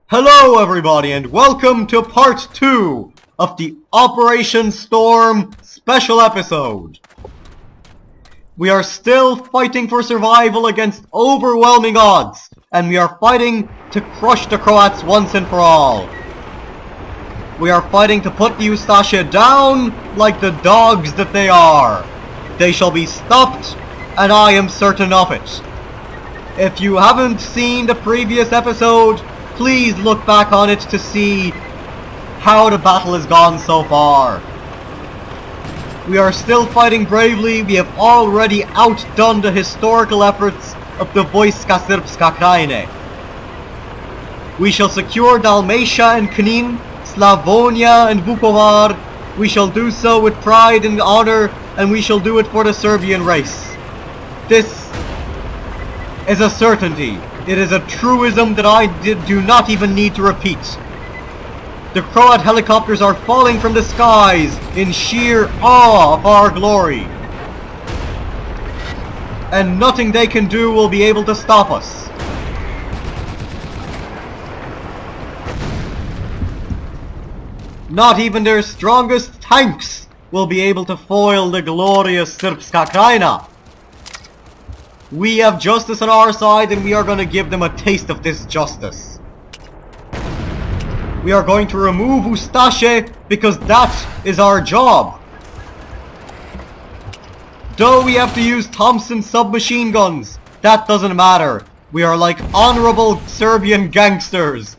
Hello everybody and welcome to part 2 of the Operation Storm special episode. We are still fighting for survival against overwhelming odds, and we are fighting to crush the Croats once and for all. We are fighting to put the Ustaše down like the dogs that they are. They shall be stopped, and I am certain of it. If you haven't seen the previous episode, please look back on it to see how the battle has gone so far. We are still fighting bravely. We have already outdone the historical efforts of the Vojska Srpska Krajine. We shall secure Dalmatia and Knin, Slavonia and Vukovar. We shall do so with pride and honor, and we shall do it for the Serbian race. This is a certainty. It is a truism that I do not even need to repeat. The Croat helicopters are falling from the skies in sheer awe of our glory. And nothing they can do will be able to stop us. Not even their strongest tanks will be able to foil the glorious Srpska Krajina. We have justice on our side, and we are going to give them a taste of this justice. We are going to remove Ustaše because that is our job. Though we have to use Thompson submachine guns, that doesn't matter. We are like honorable Serbian gangsters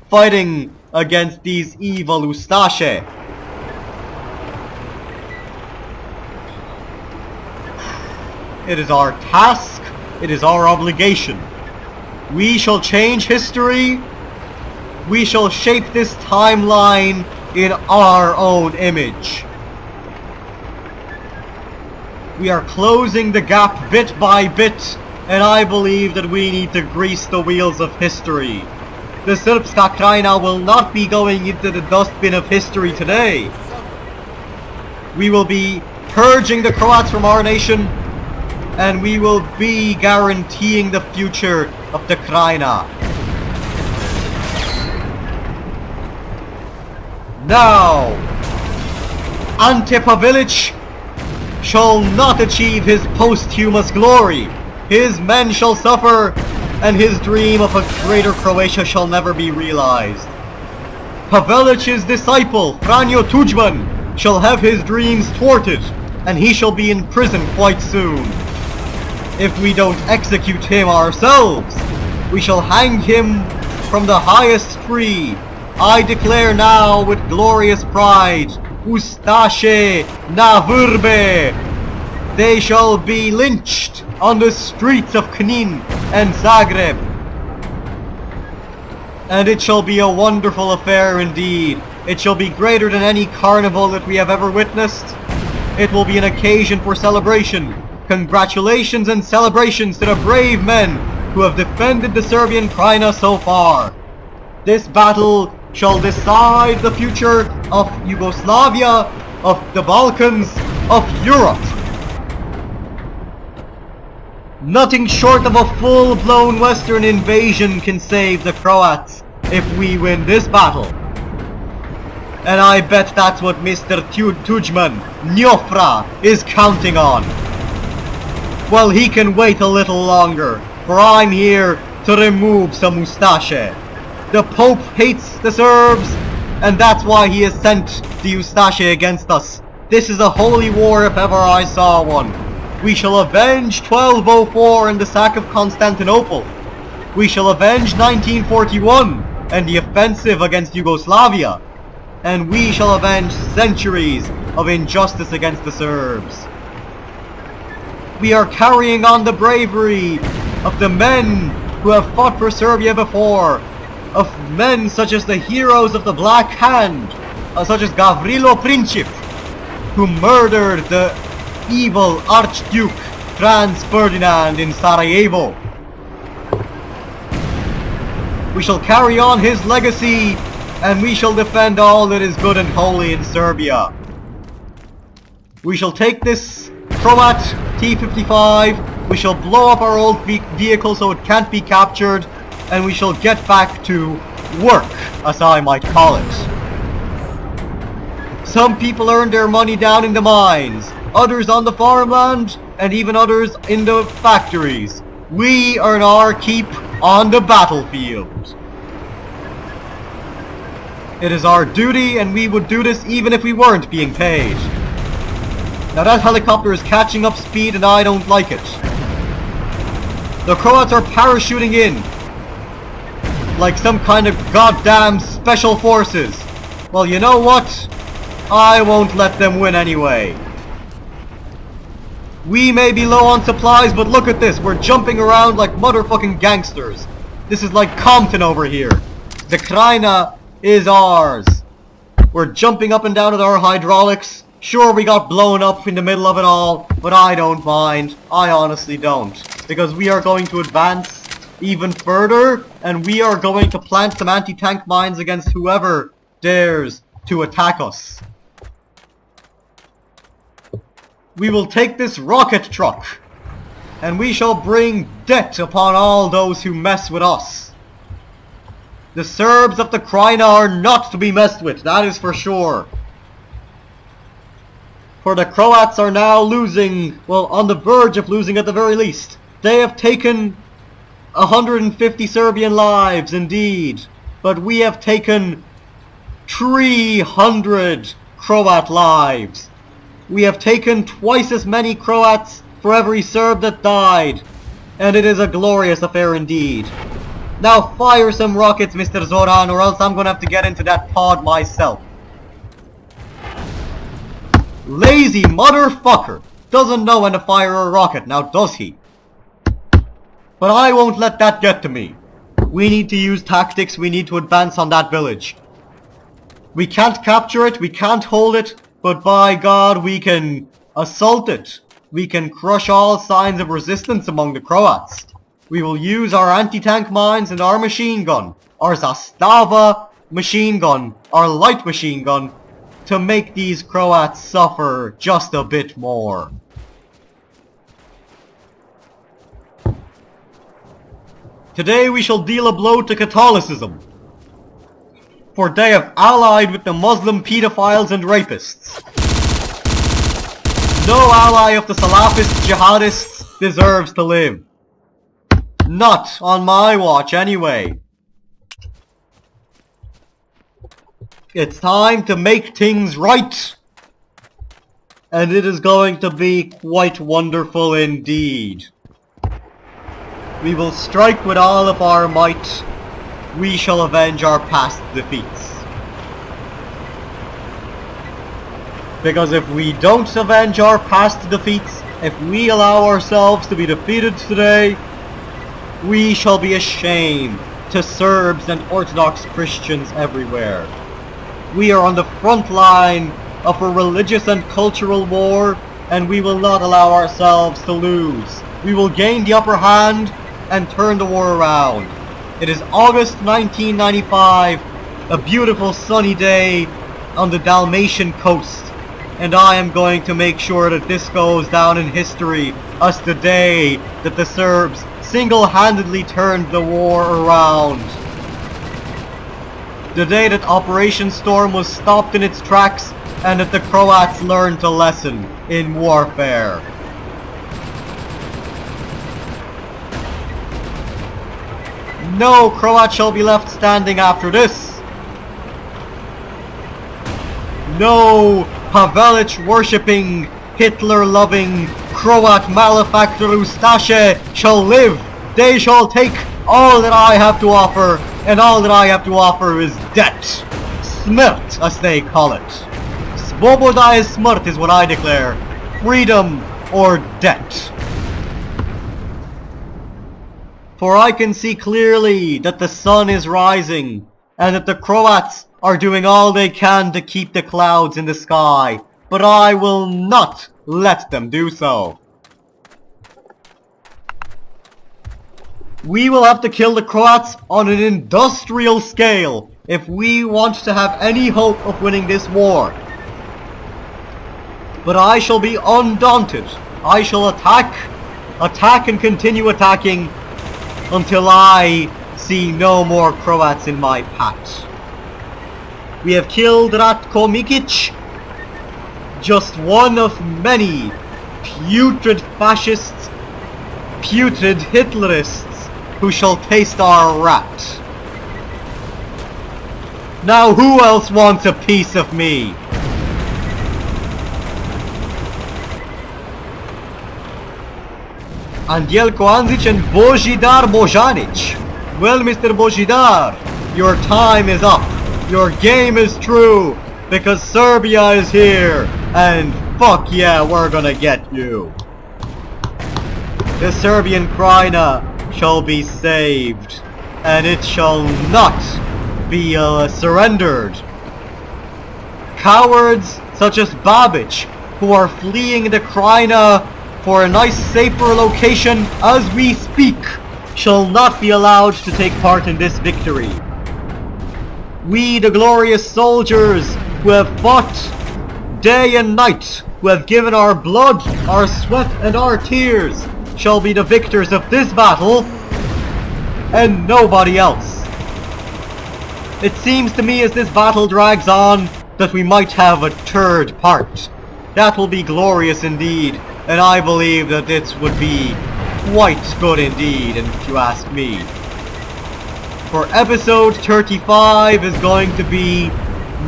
fighting against these evil Ustaše. It is our task, it is our obligation. We shall change history. We shall shape this timeline in our own image. We are closing the gap bit by bit, and I believe that we need to grease the wheels of history. The Srpska Krajina will not be going into the dustbin of history today. We will be purging the Croats from our nation, and we will be guaranteeing the future of the Krajina. Now, Ante Pavelić shall not achieve his posthumous glory. His men shall suffer, and his dream of a greater Croatia shall never be realized. Pavelić's disciple, Franjo Tuđman, shall have his dreams thwarted, and he shall be in prison quite soon. If we don't execute him ourselves, we shall hang him from the highest tree. I declare now with glorious pride, Ustaše na vrbe! They shall be lynched on the streets of Knin and Zagreb. And it shall be a wonderful affair indeed. It shall be greater than any carnival that we have ever witnessed. It will be an occasion for celebration. Congratulations and celebrations to the brave men who have defended the Serbian Krajina so far. This battle shall decide the future of Yugoslavia, of the Balkans, of Europe. Nothing short of a full-blown Western invasion can save the Croats if we win this battle. And I bet that's what Mr. Tuđman, Njofra, is counting on. Well, he can wait a little longer, for I'm here to remove some Ustaše. The Pope hates the Serbs, and that's why he has sent the Ustaše against us. This is a holy war if ever I saw one. We shall avenge 1204 and the sack of Constantinople. We shall avenge 1941 and the offensive against Yugoslavia. And we shall avenge centuries of injustice against the Serbs. We are carrying on the bravery of the men who have fought for Serbia before, of men such as the heroes of the Black Hand, such as Gavrilo Princip, who murdered the evil Archduke Franz Ferdinand in Sarajevo. We shall carry on his legacy, and we shall defend all that is good and holy in Serbia. We shall take this Croat T-55, we shall blow up our old vehicle so it can't be captured, and we shall get back to work, as I might call it. Some people earn their money down in the mines, others on the farmland, and even others in the factories. We earn our keep on the battlefield. It is our duty, and we would do this even if we weren't being paid. Now that helicopter is catching up speed and I don't like it. The Croats are parachuting in like some kind of goddamn special forces. Well, you know what? I won't let them win anyway. We may be low on supplies, but look at this. We're jumping around like motherfucking gangsters. This is like Compton over here. The Krajina is ours. We're jumping up and down with our hydraulics. Sure, we got blown up in the middle of it all, but I don't mind. I honestly don't. Because we are going to advance even further, and we are going to plant some anti-tank mines against whoever dares to attack us. We will take this rocket truck, and we shall bring debt upon all those who mess with us. The Serbs of the Krajina are not to be messed with, that is for sure. For the Croats are now losing, well, on the verge of losing at the very least. They have taken 150 Serbian lives, indeed. But we have taken 300 Croat lives. We have taken twice as many Croats for every Serb that died. And it is a glorious affair indeed. Now fire some rockets, Mr. Zoran, or else I'm gonna have to get into that pod myself. Lazy motherfucker! Doesn't know when to fire a rocket, now does he? But I won't let that get to me. We need to use tactics, we need to advance on that village. We can't capture it, we can't hold it, but by God we can assault it. We can crush all signs of resistance among the Croats. We will use our anti-tank mines and our machine gun, our Zastava machine gun, our light machine gun, to make these Croats suffer just a bit more. Today we shall deal a blow to Catholicism, for they have allied with the Muslim pedophiles and rapists. No ally of the Salafist jihadists deserves to live. Not on my watch, anyway. It's time to make things right. And it is going to be quite wonderful indeed. We will strike with all of our might. We shall avenge our past defeats. Because if we don't avenge our past defeats, if we allow ourselves to be defeated today, we shall be a shame to Serbs and Orthodox Christians everywhere. We are on the front line of a religious and cultural war, and we will not allow ourselves to lose. We will gain the upper hand and turn the war around. It is August 1995, a beautiful sunny day on the Dalmatian coast, and I am going to make sure that this goes down in history as the day that the Serbs single-handedly turned the war around. The day that Operation Storm was stopped in its tracks and that the Croats learned a lesson in warfare. No Croat shall be left standing after this. No Pavelic worshipping, Hitler loving Croat malefactor Ustaše shall live. They shall take all that I have to offer, and all that I have to offer is debt. Smrt, as they call it. Svoboda is smrt is what I declare. Freedom or debt. For I can see clearly that the sun is rising, and that the Croats are doing all they can to keep the clouds in the sky, but I will not let them do so. We will have to kill the Croats on an industrial scale if we want to have any hope of winning this war. But I shall be undaunted. I shall attack and continue attacking until I see no more Croats in my path. We have killed Ratko Mikic, just one of many putrid fascists, putrid Hitlerists who shall taste our rat. Now who else wants a piece of me? Andielko Anzic and Božidar Bojanic. Well, Mr. Božidar, your time is up. Your game is true, because Serbia is here, and fuck yeah, we're gonna get you. The Serbian Krajina shall be saved, and it shall not be surrendered. Cowards such as Babic, who are fleeing the Krajina for a nice safer location as we speak, shall not be allowed to take part in this victory. We, the glorious soldiers who have fought day and night, who have given our blood, our sweat and our tears, shall be the victors of this battle, and nobody else. It seems to me as this battle drags on that we might have a third part. That will be glorious indeed, and I believe that this would be quite good indeed, if you ask me. For episode 35 is going to be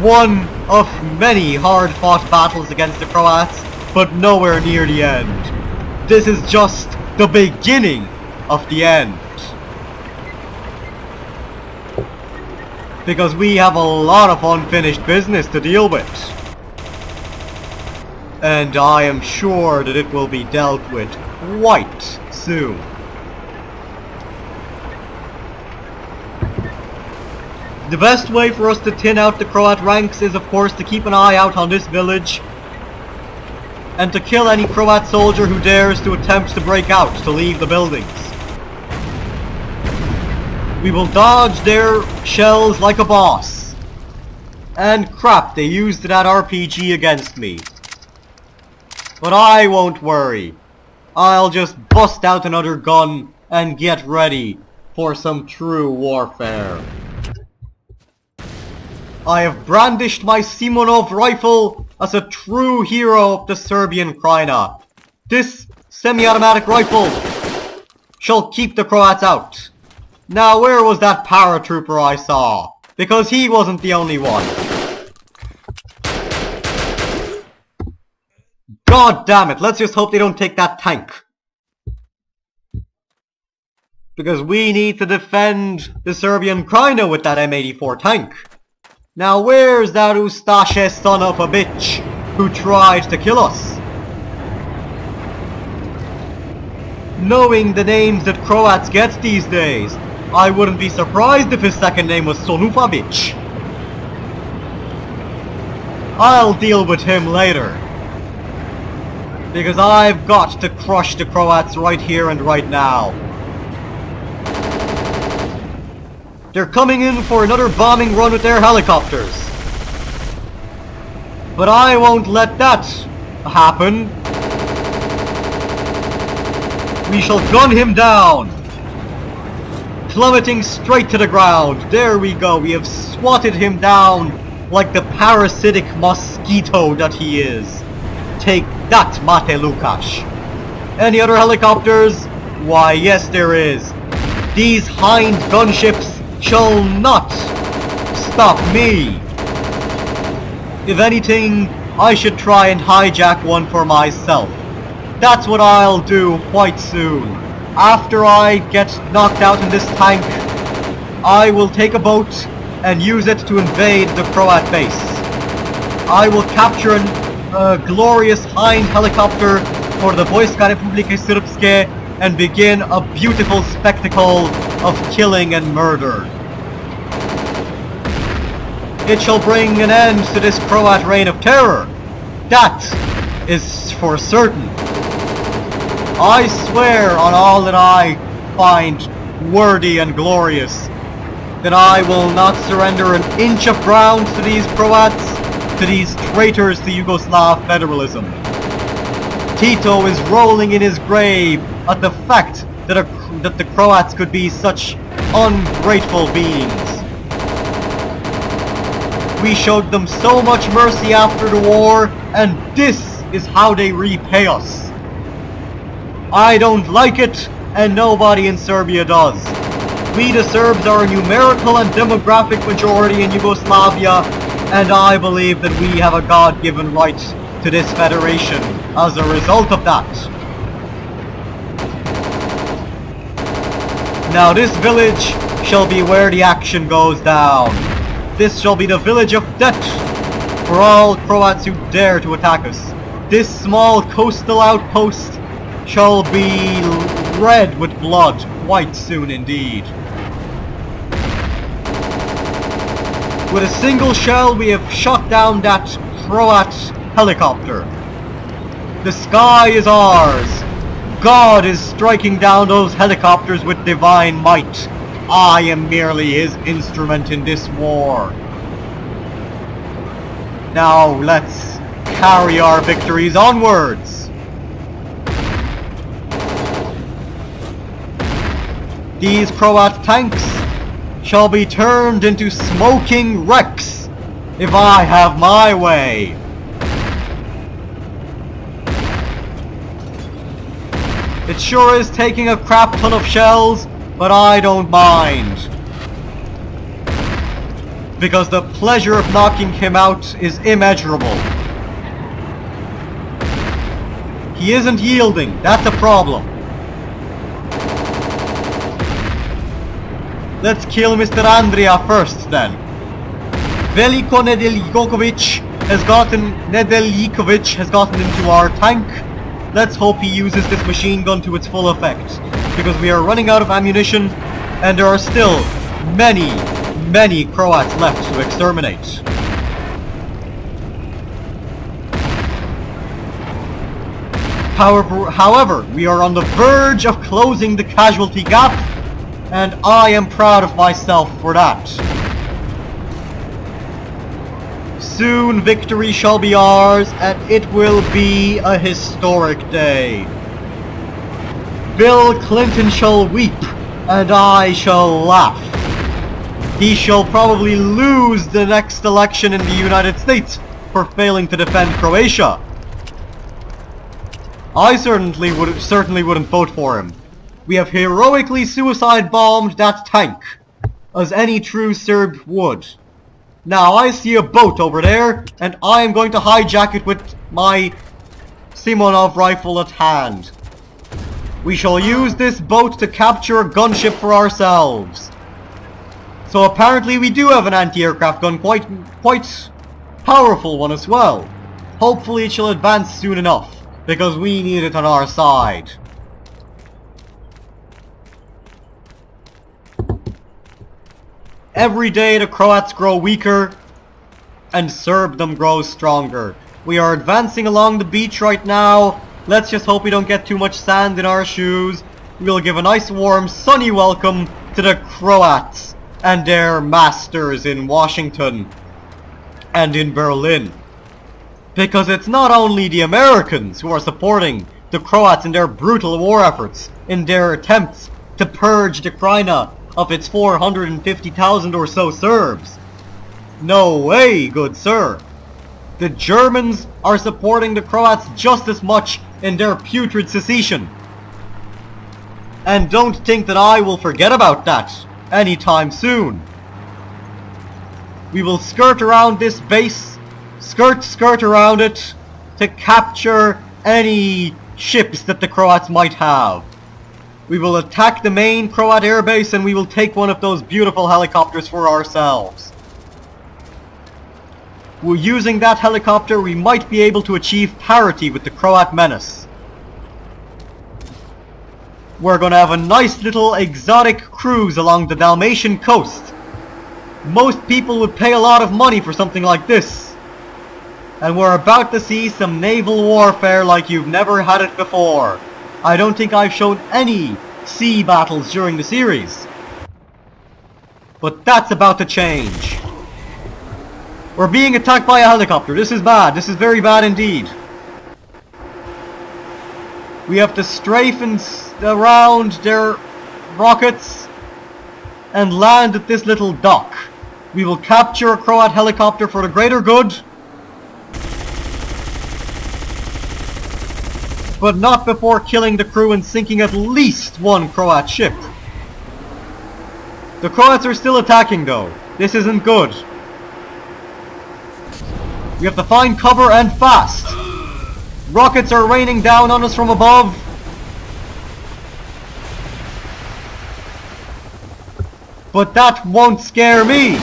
one of many hard-fought battles against the Croats, but nowhere near the end. This is just the beginning of the end. Because we have a lot of unfinished business to deal with. And I am sure that it will be dealt with quite soon. The best way for us to thin out the Croat ranks is of course to keep an eye out on this village and to kill any Croat soldier who dares to attempt to break out to leave the buildings. We will dodge their shells like a boss. And crap, they used that RPG against me. But I won't worry. I'll just bust out another gun and get ready for some true warfare. I have brandished my Simonov rifle as a true hero of the Serbian Krajina. This semi-automatic rifle shall keep the Croats out. Now where was that paratrooper I saw? Because he wasn't the only one. God damn it, let's just hope they don't take that tank. Because we need to defend the Serbian Krajina with that M84 tank. Now where's that Ustaše son of a bitch who tried to kill us? Knowing the names that Croats get these days, I wouldn't be surprised if his second name was Sonufavic. I'll deal with him later. Because I've got to crush the Croats right here and right now. They're coming in for another bombing run with their helicopters. But I won't let that happen. We shall gun him down. Plummeting straight to the ground. There we go. We have swatted him down like the parasitic mosquito that he is. Take that, Mate Lukash. Any other helicopters? Why, yes there is. These Hind gunships shall not stop me. If anything, I should try and hijack one for myself. That's what I'll do quite soon. After I get knocked out in this tank, I will take a boat and use it to invade the Croat base. I will capture a glorious Hind helicopter for the Vojska Republike Srpske and begin a beautiful spectacle of killing and murder. It shall bring an end to this Croat reign of terror. That is for certain. I swear on all that I find worthy and glorious that I will not surrender an inch of ground to these Croats, to these traitors to Yugoslav federalism. Tito is rolling in his grave at the fact that the Croats could be such ungrateful beings. We showed them so much mercy after the war, and this is how they repay us. I don't like it, and nobody in Serbia does. We the Serbs are a numerical and demographic majority in Yugoslavia, and I believe that we have a God-given right to this federation as a result of that. Now this village shall be where the action goes down. This shall be the village of death for all Croats who dare to attack us. This small coastal outpost shall be red with blood quite soon indeed. With a single shell we have shot down that Croat helicopter. The sky is ours. God is striking down those helicopters with divine might. I am merely his instrument in this war. Now let's carry our victories onwards. These Croat tanks shall be turned into smoking wrecks if I have my way. It sure is taking a crap ton of shells, but I don't mind. Because the pleasure of knocking him out is immeasurable. He isn't yielding, that's a problem. Let's kill Mr. Andrea first then. Veliko Nedeljkovic has gotten into our tank. Let's hope he uses this machine gun to its full effect, because we are running out of ammunition and there are still many Croats left to exterminate. However, we are on the verge of closing the casualty gap, and I am proud of myself for that. Soon victory shall be ours, and it will be a historic day. Bill Clinton shall weep, and I shall laugh. He shall probably lose the next election in the United States for failing to defend Croatia. I certainly wouldn't vote for him. We have heroically suicide bombed that tank, as any true Serb would. Now I see a boat over there, and I am going to hijack it with my Simonov rifle at hand. We shall use this boat to capture a gunship for ourselves. So apparently we do have an anti-aircraft gun, quite powerful one as well. Hopefully it shall advance soon enough, because we need it on our side. Every day the Croats grow weaker, and Serbdom grows stronger. We are advancing along the beach right now. Let's just hope we don't get too much sand in our shoes. We'll give a nice warm sunny welcome to the Croats and their masters in Washington and in Berlin. Because it's not only the Americans who are supporting the Croats in their brutal war efforts, in their attempts to purge the Krajina of its 450,000 or so Serbs. No way, good sir. The Germans are supporting the Croats just as much in their putrid secession. And don't think that I will forget about that anytime soon. We will skirt around this base, skirt around it, to capture any ships that the Croats might have. We will attack the main Croat airbase and we will take one of those beautiful helicopters for ourselves. Using that helicopter, we might be able to achieve parity with the Croat menace. We're gonna have a nice little exotic cruise along the Dalmatian coast. Most people would pay a lot of money for something like this. And we're about to see some naval warfare like you've never had it before. I don't think I've shown any sea battles during the series. But that's about to change. We're being attacked by a helicopter. This is bad. This is very bad indeed. We have to strafe around their rockets and land at this little dock. We will capture a Croat helicopter for the greater good, but not before killing the crew and sinking at least one Croat ship. The Croats are still attacking though. This isn't good. We have to find cover and fast. Rockets are raining down on us from above. But that won't scare me.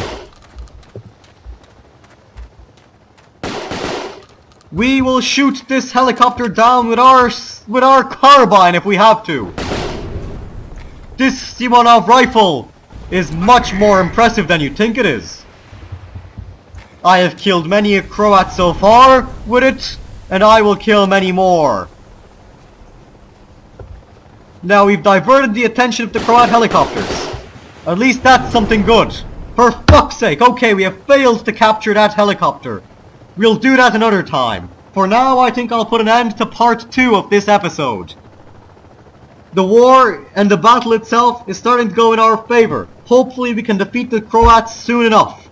We will shoot this helicopter down with our carbine if we have to. This Simonov rifle is much more impressive than you think it is. I have killed many a Croat so far with it, and I will kill many more. Now we've diverted the attention of the Croat helicopters. At least that's something good. For fuck's sake, okay, we have failed to capture that helicopter. We'll do that another time. For now, I think I'll put an end to part 2 of this episode. The war and the battle itself is starting to go in our favour. Hopefully we can defeat the Croats soon enough.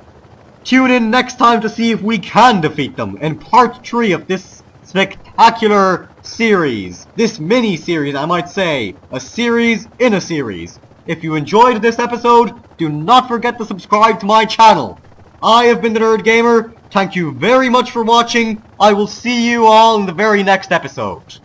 Tune in next time to see if we can defeat them in part 3 of this spectacular series. This mini-series, I might say. A series in a series. If you enjoyed this episode, do not forget to subscribe to my channel. I have been the Nerd Gamer. Thank you very much for watching. I will see you all in the very next episode.